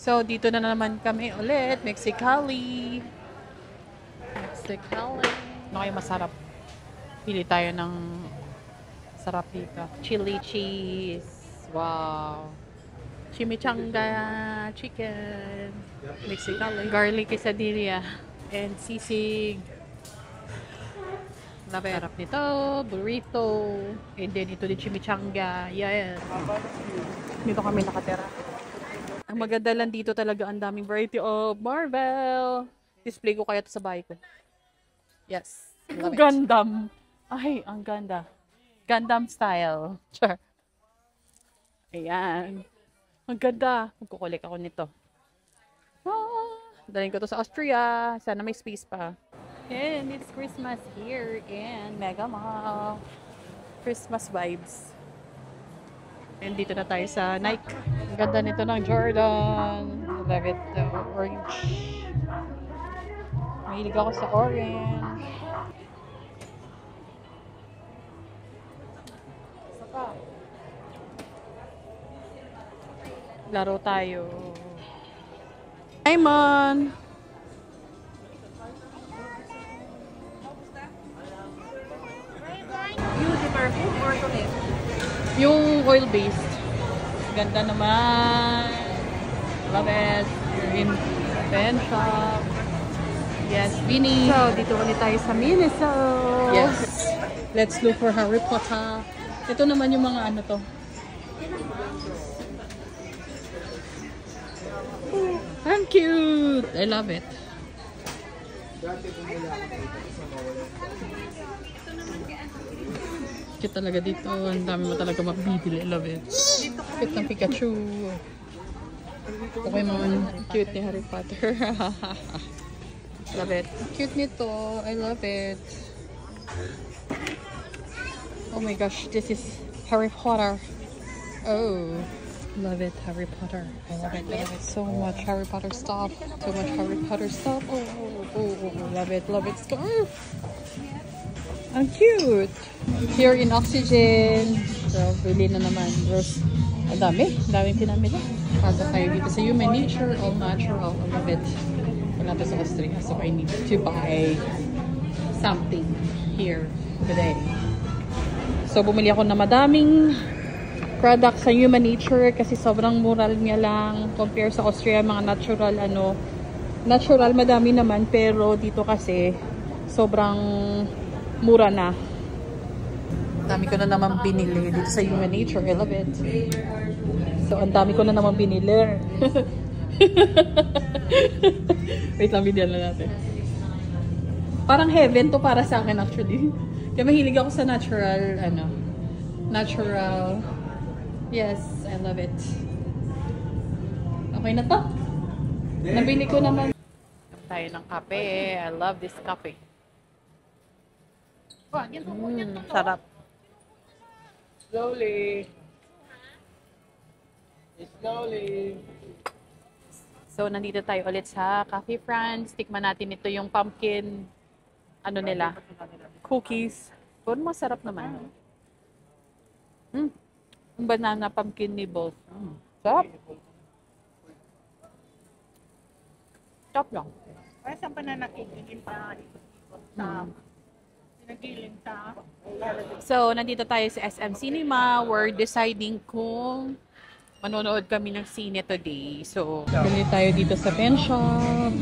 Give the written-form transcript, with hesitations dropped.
So, dito na naman kami ulit. Mexicali. Mexicali. Ano kayo masarap? Pili tayo ng sarap dito. Chili cheese. Wow. Chimichanga chicken. Mexicali. Garlic quesadilla. And sisig. Sarap nito. Burrito. And then ito din chimichanga. Yes. Dito kami nakatira. Ang maganda lang dito talaga, ang daming variety of Marvel. Display ko kaya ito sa bahay ko. Yes. Gundam. Ay, ang ganda. Gundam style. Sure. Ayan. Ang ganda. Magkukulik ako nito. Dalhin ko to sa Austria. Sana may space pa. And it's Christmas here in Mega Mall. Christmas vibes. And dito na tayo sa Nike. Ang ganda nito ng Jordan. I love it. The orange. Mahilig ako sa orange. Laro tayo. Simon! Yung oil-based. Ganda naman. Love it. You're in pen shop. Yes, Vinny. So, dito ulit tayo sa Minnesota. Yes. Let's look for Harry Potter. Ito naman yung mga ano to. I'm cute! I love it. Cute talaga dito. Ang dami mo talaga mabibili. I love it. Cute ng Pikachu. Pokemon. Cute ni Harry Potter. Love it. Cute nito. I love it. Oh my gosh. This is Harry Potter. Oh. Love it. Harry Potter. I love it. I love it so much. Harry Potter stuff. So much Harry Potter stuff. Oh. Love it. Love it. Scarf. Ang cute! Here in Oxygen. So, bili na naman. Rose. Ang dami. Ang daming pinamili. Pagka tayo dito sa Human Nature. All natural. I love it. Wala to sa Austria. So, I need to buy something here today. So, bumili ako na madaming products sa Human Nature kasi sobrang mura niya lang compare sa Austria. Mga natural, natural madami naman. Pero dito kasi sobrang mura na. Dami ko na naman binili dito sa Human Nature. I love it. So, ang dami ko na naman binili. Wait lang, video na natin. Parang heaven to para sa akin actually. Kaya mahilig ako sa natural, natural. Yes, I love it. Okay na to. Nabili ko naman. Tayo ng kape. I love this kape. Sarap. Slowly. Slowly. So, nandito tayo ulit sa Cafe France. Tikman natin ito yung pumpkin, nila, cookies. Pero masarap naman. Yung banana pumpkin nibbles. Sarap. Sarap lang. Kaya saan pa na nakikingin pa ikot-ikot sa nagiling sa. So, nandito tayo sa SM Cinema. We're deciding kung manonood kami ng sine today. So, bili tayo dito sa pen shop.